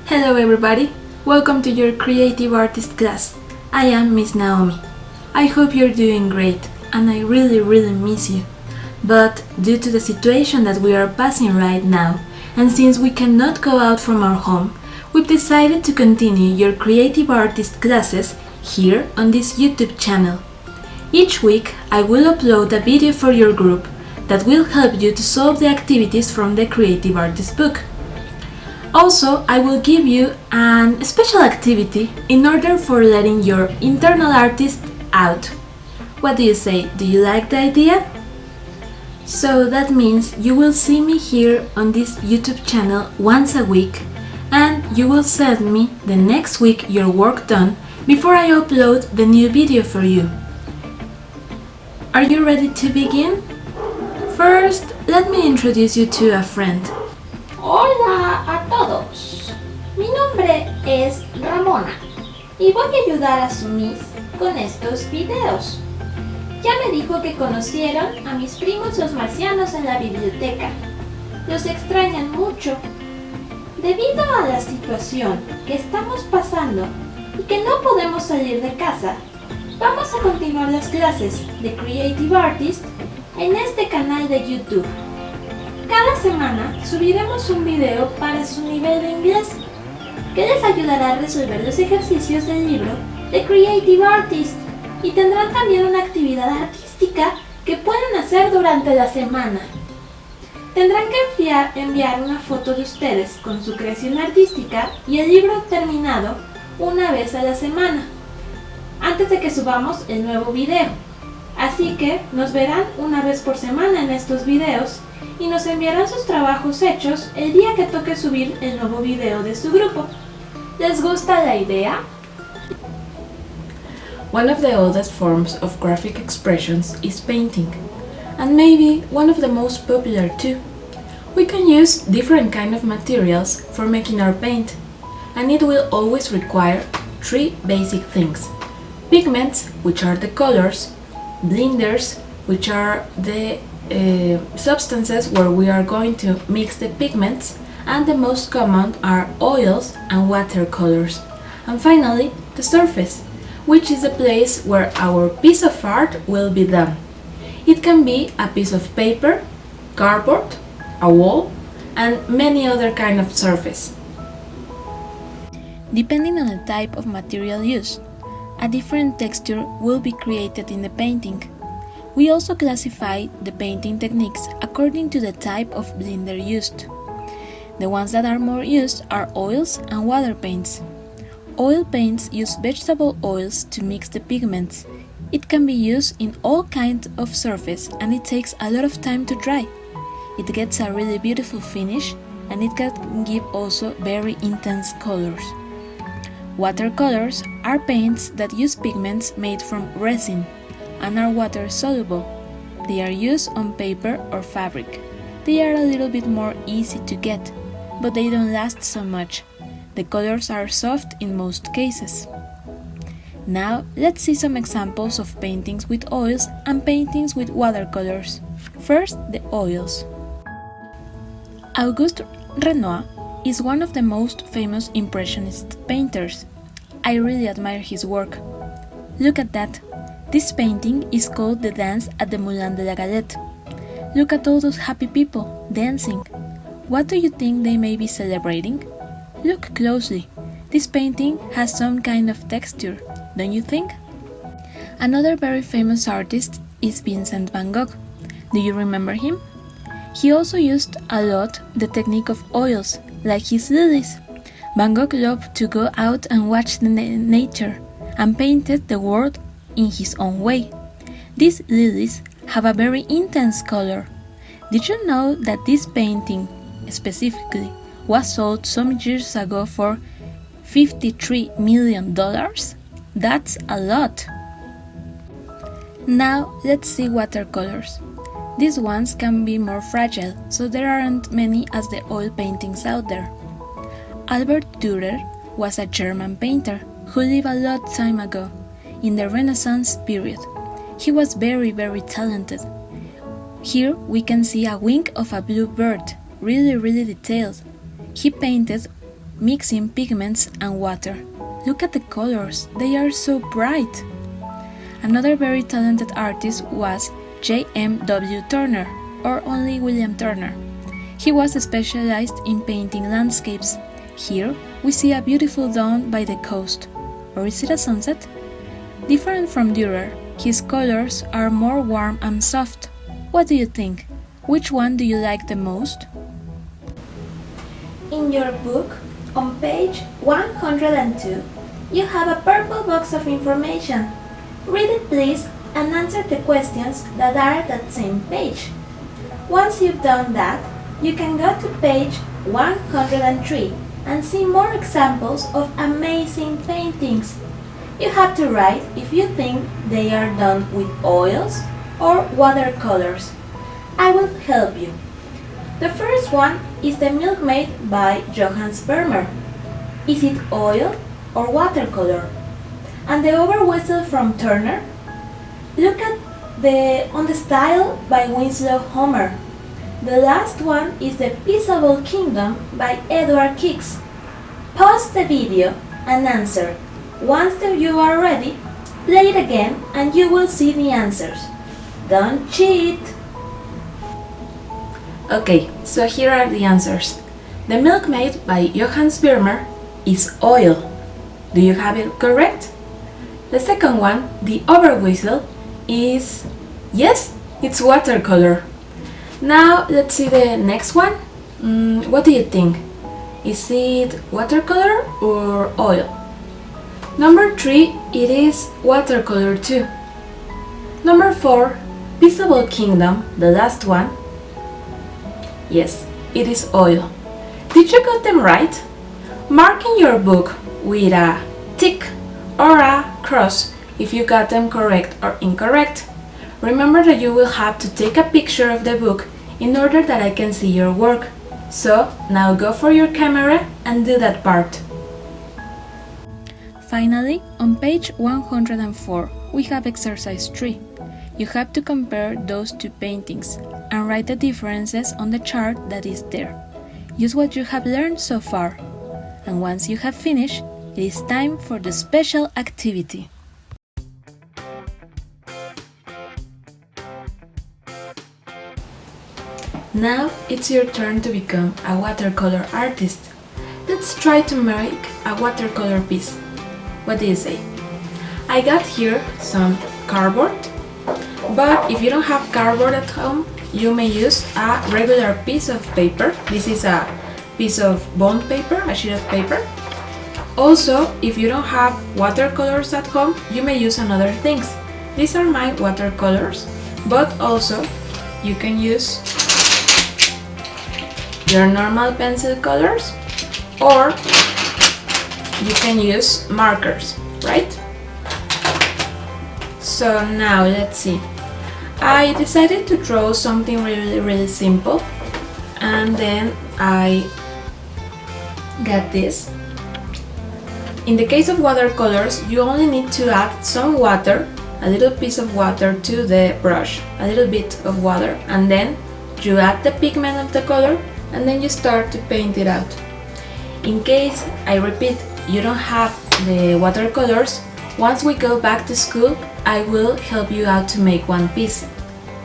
Hello everybody, welcome to your creative artist class. I am Miss Naomi. I hope you're doing great and I really miss you. But due to the situation that we are passing right now, and since we cannot go out from our home, we've decided to continue your creative artist classes here on this YouTube channel. Each week I will upload a video for your group that will help you to solve the activities from the creative artist book. Also, I will give you a special activity in order for letting your internal artist out. What do you say? Do you like the idea? So that means you will see me here on this YouTube channel once a week and you will send me the next week your work done before I upload the new video for you. Are you ready to begin? First, let me introduce you to a friend. Hola a todos, mi nombre es Ramona y voy a ayudar a Soy Miss con estos videos. Ya me dijo que conocieron a mis primos los marcianos en la biblioteca. Los extrañan mucho. Debido a la situación que estamos pasando y que no podemos salir de casa, vamos a continuar las clases de Creative Artist en este canal de YouTube. Cada semana subiremos un video para su nivel de inglés, que les ayudará a resolver los ejercicios del libro de Creative Artist y tendrán también una actividad artística que pueden hacer durante la semana. Tendrán que enviar una foto de ustedes con su creación artística y el libro terminado una vez a la semana, antes de que subamos el nuevo video. Así que nos verán una vez por semana en estos videos y nos enviarán sus trabajos hechos el día que toque subir el nuevo video de su grupo. ¿Les gusta la idea? One of the oldest forms of graphic expressions is painting, and maybe one of the most popular too. We can use different kind of materials for making our paint, and it will always require three basic things: pigments, which are the colors, blenders, which are the substances where we are going to mix the pigments, and the most common are oils and watercolors, and finally the surface, which is the place where our piece of art will be done. It can be a piece of paper, cardboard, a wall, and many other kind of surface. Depending on the type of material used, a different texture will be created in the painting. We also classify the painting techniques according to the type of blender used. The ones that are more used are oils and water paints. Oil paints use vegetable oils to mix the pigments. It can be used in all kinds of surface and it takes a lot of time to dry. It gets a really beautiful finish and it can give also very intense colors. Watercolors are paints that use pigments made from resin and are water soluble. They are used on paper or fabric. They are a little bit more easy to get, but they don't last so much. The colors are soft in most cases. Now let's see some examples of paintings with oils and paintings with watercolors. First, the oils. Auguste Renoir is one of the most famous Impressionist painters. I really admire his work. Look at that. This painting is called The Dance at the Moulin de la Galette. Look at all those happy people dancing. What do you think they may be celebrating? Look closely. This painting has some kind of texture, don't you think? Another very famous artist is Vincent van Gogh. Do you remember him? He also used a lot the technique of oils, like his lilies. Van Gogh loved to go out and watch the nature and painted the world in his own way. These lilies have a very intense color. Did you know that this painting, specifically, was sold some years ago for $53 million? That's a lot! Now let's see watercolors. These ones can be more fragile, so there aren't many as the oil paintings out there. Albert Dürer was a German painter who lived a long time ago, in the Renaissance period. He was very talented. Here we can see a wing of a blue bird, really detailed. He painted mixing pigments and water. Look at the colors, they are so bright. Another very talented artist was J.M.W. Turner, or only William Turner. He was specialized in painting landscapes. Here we see a beautiful dawn by the coast. Or is it a sunset? Different from Dürer, his colors are more warm and soft. What do you think? Which one do you like the most? In your book, on page 102, you have a purple box of information. Read it please and answer the questions that are at that same page. Once you've done that, you can go to page 103 and see more examples of amazing paintings. You have to write if you think they are done with oils or watercolors. I will help you. The first one is The Milkmaid by Johann Vermeer. Is it oil or watercolor? And The Overwhistle from Turner? Look at on the Style by Winslow Homer. The last one is The Peaceable Kingdom by Edward Kix. Pause the video and answer. Once you are ready, play it again and you will see the answers. Don't cheat! Okay, so here are the answers. The Milkmaid by Johann Vermeer is oil. Do you have it correct? The second one, The Overwhistle, is... yes, it's watercolor. Now let's see the next one. What do you think? Is it watercolor or oil? Number 3, it is watercolor too. Number 4, Peaceable Kingdom, the last one. Yes, it is oil. Did you got them right? Mark in your book with a tick or a cross if you got them correct or incorrect. Remember that you will have to take a picture of the book in order that I can see your work. So, now go for your camera and do that part. Finally, on page 104, we have exercise 3. You have to compare those two paintings and write the differences on the chart that is there. Use what you have learned so far. And once you have finished, it is time for the special activity. Now it's your turn to become a watercolor artist. Let's try to make a watercolor piece. What do you say? I got here some cardboard, but if you don't have cardboard at home, you may use a regular piece of paper. This is a piece of bond paper, a sheet of paper. Also, if you don't have watercolors at home, you may use another things. These are my watercolors, but also you can use your normal pencil colors, or you can use markers, right? So now let's see. I decided to draw something really simple, and then I got this. In the case of watercolors, you only need to add some water, a little piece of water to the brush, a little bit of water, and then you add the pigment of the color, and then you start to paint it out. In case, I repeat, you don't have the watercolors, once we go back to school, I will help you out to make one piece.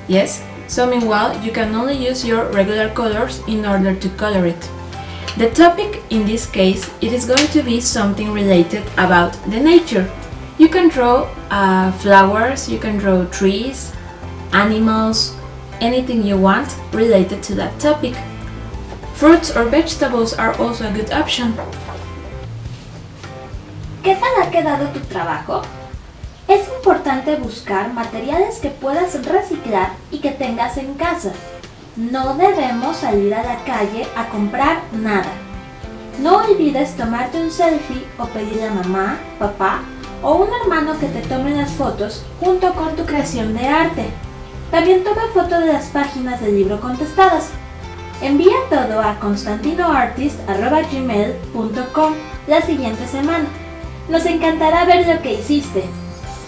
Yes? So meanwhile, you can only use your regular colors in order to color it. The topic in this case, it is going to be something related about the nature. You can draw flowers, you can draw trees, animals, anything you want related to that topic. Fruits or vegetables are also a good option. ¿Qué tal ha quedado tu trabajo? Es importante buscar materiales que puedas reciclar y que tengas en casa. No debemos salir a la calle a comprar nada. No olvides tomarte un selfie o pedirle a mamá, papá o un hermano que te tomen las fotos junto con tu creación de arte. También toma fotos de las páginas del libro contestadas. Envía todo a constantinoartist@gmail.com la siguiente semana. Nos encantará ver lo que hiciste.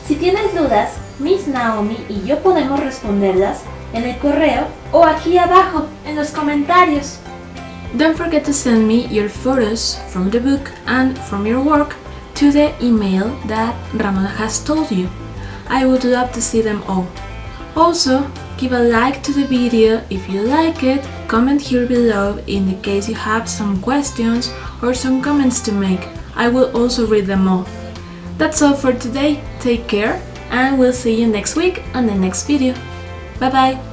Si tienes dudas, Miss Naomi y yo podemos responderlas en el correo o aquí abajo en los comentarios. Don't forget to send me your photos from the book and from your work to the email that Ramona has told you. I would love to see them all. Also, give a like to the video if you like it, comment here below in the case you have some questions or some comments to make. I will also read them all. That's all for today, take care, and we'll see you next week on the next video. Bye bye!